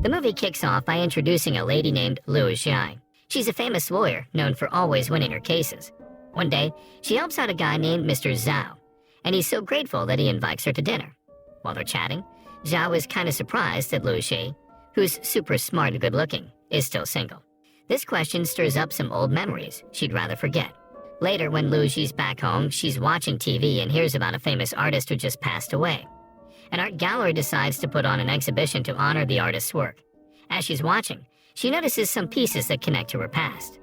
The movie kicks off by introducing a lady named Lu Xi. She's a famous lawyer known for always winning her cases. One day, she helps out a guy named Mr. Zhao, and he's so grateful that he invites her to dinner. While they're chatting, Zhao is kind of surprised that Lu Xi, who's super smart and good-looking, is still single. This question stirs up some old memories she'd rather forget. Later, when Lu Xi's back home, she's watching TV and hears about a famous artist who just passed away. An art gallery decides to put on an exhibition to honor the artist's work. As she's watching, she notices some pieces that connect to her past.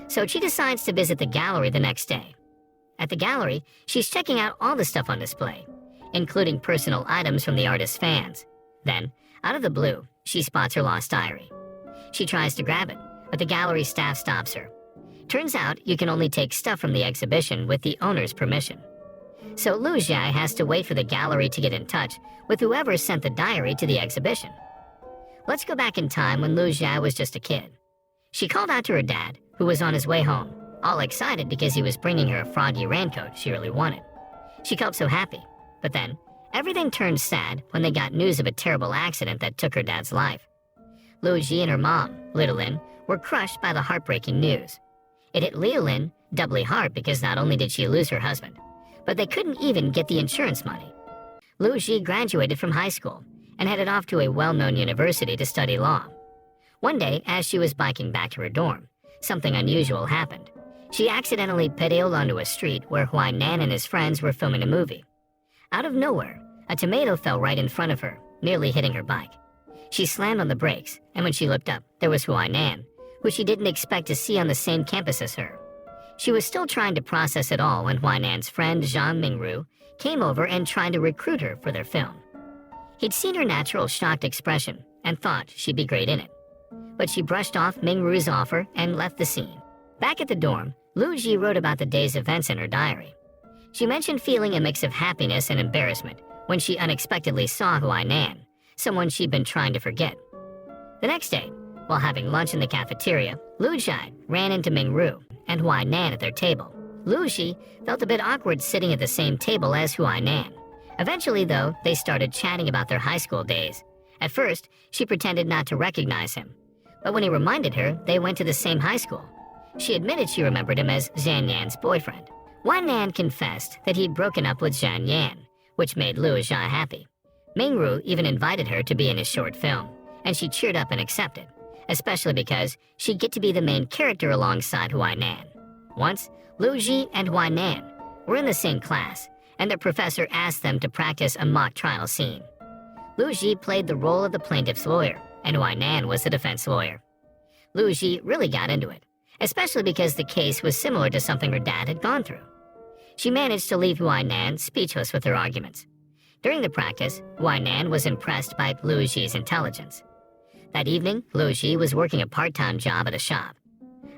So she decides to visit the gallery the next day. At the gallery, she's checking out all the stuff on display, including personal items from the artist's fans. Then, out of the blue, she spots her lost diary. She tries to grab it, but the gallery staff stops her. Turns out you can only take stuff from the exhibition with the owner's permission. So Lu Xi has to wait for the gallery to get in touch with whoever sent the diary to the exhibition. Let's go back in time when Lu Xi was just a kid. She called out to her dad, who was on his way home, all excited because he was bringing her a froggy raincoat she really wanted. She felt so happy, but then everything turned sad when they got news of a terrible accident that took her dad's life. Lu Xi and her mom, Little Lin, were crushed by the heartbreaking news. It hit Liu Lin doubly hard because not only did she lose her husband, but they couldn't even get the insurance money. Lu Xi graduated from high school and headed off to a well-known university to study law. One day, as she was biking back to her dorm, something unusual happened. She accidentally pedaled onto a street where Huainan and his friends were filming a movie. Out of nowhere, a tomato fell right in front of her, nearly hitting her bike. She slammed on the brakes, and when she looked up, there was Huainan, who she didn't expect to see on the same campus as her. She was still trying to process it all when Huainan's friend Zhang Mingru came over and tried to recruit her for their film. He'd seen her natural shocked expression and thought she'd be great in it. But she brushed off Mingru's offer and left the scene. Back at the dorm, Lu Xi wrote about the day's events in her diary. She mentioned feeling a mix of happiness and embarrassment when she unexpectedly saw Huainan, someone she'd been trying to forget. The next day, while having lunch in the cafeteria, Lu Xi ran into Mingru and Huainan at their table. Lu Xi felt a bit awkward sitting at the same table as Huainan. Eventually, though, they started chatting about their high school days. At first, she pretended not to recognize him, but when he reminded her they went to the same high school, she admitted she remembered him as Zhang Yan's boyfriend. Huainan confessed that he'd broken up with Zhang Yan, which made Lu Xi happy. Mingru even invited her to be in his short film, and she cheered up and accepted, especially because she'd get to be the main character alongside Huainan. Once, Lu Xi and Huainan were in the same class, and their professor asked them to practice a mock trial scene. Lu Xi played the role of the plaintiff's lawyer, and Huainan was the defense lawyer. Lu Xi really got into it, especially because the case was similar to something her dad had gone through. She managed to leave Huainan speechless with her arguments. During the practice, Huainan was impressed by Lu Xi's intelligence. That evening, Lu Xi was working a part-time job at a shop.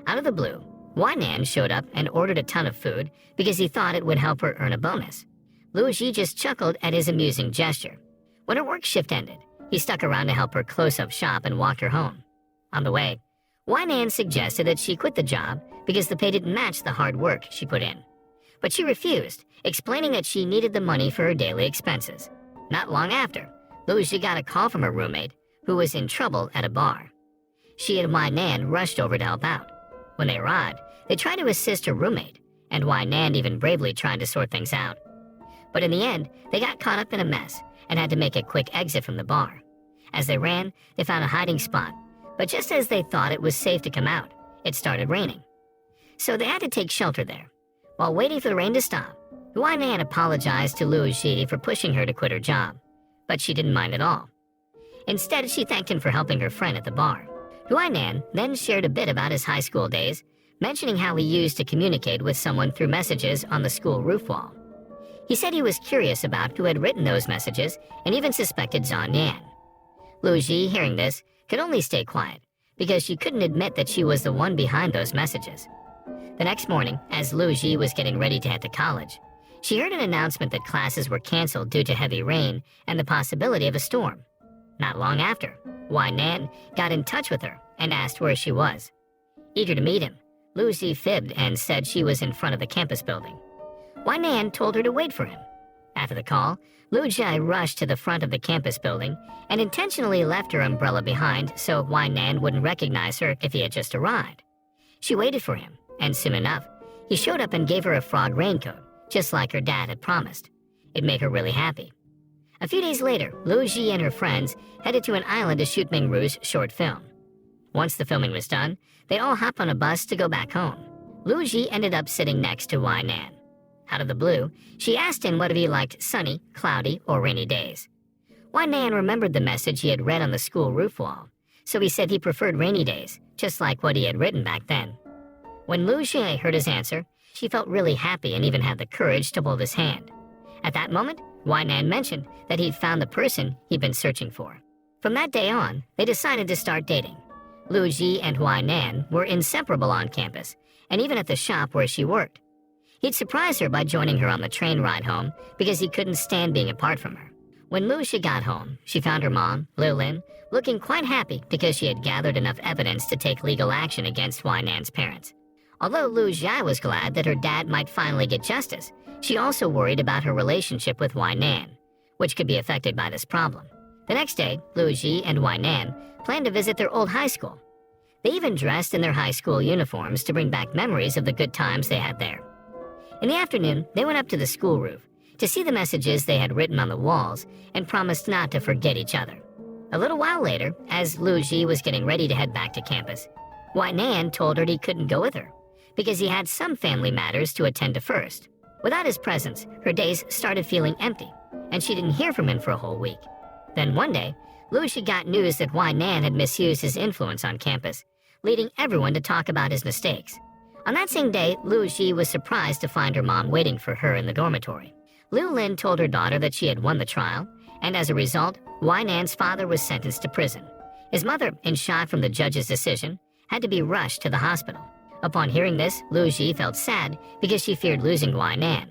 Out of the blue, Huainan showed up and ordered a ton of food because he thought it would help her earn a bonus. Lu Xi just chuckled at his amusing gesture. When her work shift ended, he stuck around to help her close up shop and walked her home. On the way, Huainan suggested that she quit the job because the pay didn't match the hard work she put in. But she refused, explaining that she needed the money for her daily expenses. Not long after, Lu Xi got a call from her roommate, who was in trouble at a bar. She and Huainan rushed over to help out. When they arrived, they tried to assist her roommate, and Huainan even bravely tried to sort things out. But in the end, they got caught up in a mess and had to make a quick exit from the bar. As they ran, they found a hiding spot, but just as they thought it was safe to come out, it started raining. So they had to take shelter there. While waiting for the rain to stop, Huainan apologized to Lu Xi for pushing her to quit her job, but she didn't mind at all. Instead, she thanked him for helping her friend at the bar. Huainan then shared a bit about his high school days, mentioning how he used to communicate with someone through messages on the school roof wall. He said he was curious about who had written those messages and even suspected Zhang Yan. Lu Xi, hearing this, could only stay quiet because she couldn't admit that she was the one behind those messages. The next morning, as Lu Xi was getting ready to head to college, she heard an announcement that classes were canceled due to heavy rain and the possibility of a storm. Not long after, Huainan got in touch with her and asked where she was. Eager to meet him, Lu Xi fibbed and said she was in front of the campus building. Huainan told her to wait for him. After the call, Lu Jia rushed to the front of the campus building and intentionally left her umbrella behind so Wai Nan wouldn't recognize her if he had just arrived. She waited for him, and soon enough, he showed up and gave her a frog raincoat, just like her dad had promised. It made her really happy. A few days later, Lu Ji and her friends headed to an island to shoot Ming Ru's short film. Once the filming was done, they all hopped on a bus to go back home. Lu Ji ended up sitting next to Wai Nan. Out of the blue, she asked him whether he liked sunny, cloudy, or rainy days. Wai Nan remembered the message he had read on the school roof wall, so he said he preferred rainy days, just like what he had written back then. When Lu Ji heard his answer, she felt really happy and even had the courage to hold his hand. At that moment, Wai Nan mentioned that he'd found the person he'd been searching for. From that day on, they decided to start dating. Lu Ji and Wai Nan were inseparable on campus, and even at the shop where she worked. He'd surprise her by joining her on the train ride home because he couldn't stand being apart from her. When Lu Ji got home, she found her mom, Liu Lin, looking quite happy because she had gathered enough evidence to take legal action against Wai Nan's parents. Although Lu Jia was glad that her dad might finally get justice, she also worried about her relationship with Wai Nan, which could be affected by this problem. The next day, Lu Ji and Wai Nan planned to visit their old high school. They even dressed in their high school uniforms to bring back memories of the good times they had there. In the afternoon, they went up to the school roof to see the messages they had written on the walls and promised not to forget each other. A little while later, as Lu Ji was getting ready to head back to campus, Wai Nan told her he couldn't go with her because he had some family matters to attend to first. Without his presence, her days started feeling empty, and she didn't hear from him for a whole week. Then one day, Lu Ji got news that Wai Nan had misused his influence on campus, leading everyone to talk about his mistakes. On that same day, Lu Ji was surprised to find her mom waiting for her in the dormitory. Liu Lin told her daughter that she had won the trial, and as a result, Wai Nan's father was sentenced to prison. His mother, in shock from the judge's decision, had to be rushed to the hospital. Upon hearing this, Lu Ji felt sad because she feared losing Wai Nan.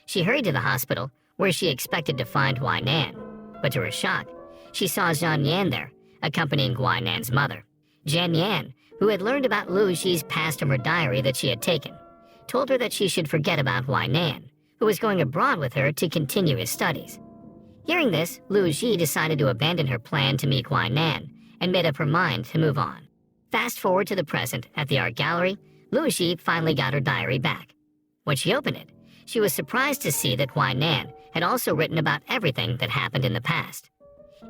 She hurried to the hospital, where she expected to find Wai Nan. But to her shock, she saw Zhang Yan there, accompanying Wai Nan's mother. Zhang Yan, who had learned about Lu Ji's past from her diary that she had taken, told her that she should forget about Wai Nan, who was going abroad with her to continue his studies. Hearing this, Lu Ji decided to abandon her plan to meet Wai Nan and made up her mind to move on. Fast forward to the present, at the art gallery, Lu Ji finally got her diary back. When she opened it, she was surprised to see that Wai Nan had also written about everything that happened in the past.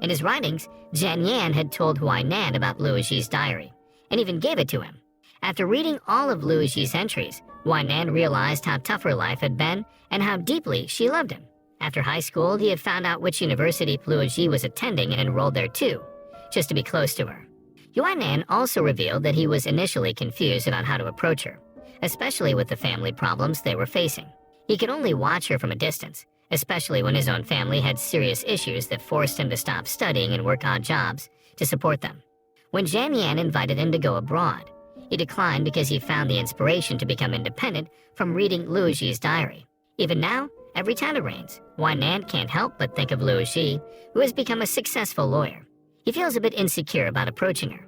In his writings, Zhang Yan had told Wai Nan about Lu Ji's diary, and even gave it to him. After reading all of Lu Ji's entries, Wai Nan realized how tough her life had been and how deeply she loved him. After high school, he had found out which university Lu Ji was attending and enrolled there too, just to be close to her. Wai Nan also revealed that he was initially confused about how to approach her, especially with the family problems they were facing. He could only watch her from a distance, especially when his own family had serious issues that forced him to stop studying and work odd jobs to support them. When Zhang Yan invited him to go abroad, he declined because he found the inspiration to become independent from reading Lu Ji's diary. Even now, every time it rains, Wai Nan can't help but think of Lu Ji, who has become a successful lawyer. He feels a bit insecure about approaching her,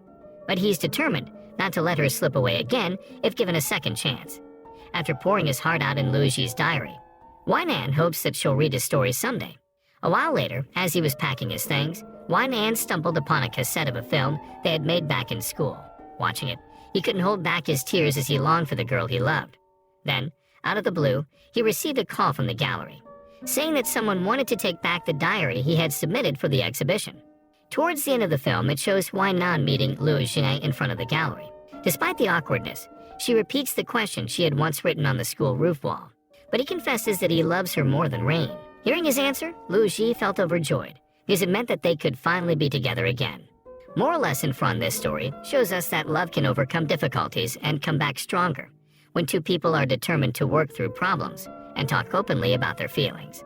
but he's determined not to let her slip away again if given a second chance. After pouring his heart out in Lu Ji's diary, Wai Nan hopes that she'll read his story someday. A while later, as he was packing his things, Wai Nan stumbled upon a cassette of a film they had made back in school. Watching it, he couldn't hold back his tears as he longed for the girl he loved. Then, out of the blue, he received a call from the gallery, saying that someone wanted to take back the diary he had submitted for the exhibition. Towards the end of the film, it shows Wai Nan meeting Lu Ji in front of the gallery. Despite the awkwardness, she repeats the question she had once written on the school roof wall, but he confesses that he loves her more than rain. Hearing his answer, Lu Ji felt overjoyed, because it meant that they could finally be together again. Moral lesson from this story shows us that love can overcome difficulties and come back stronger when two people are determined to work through problems and talk openly about their feelings.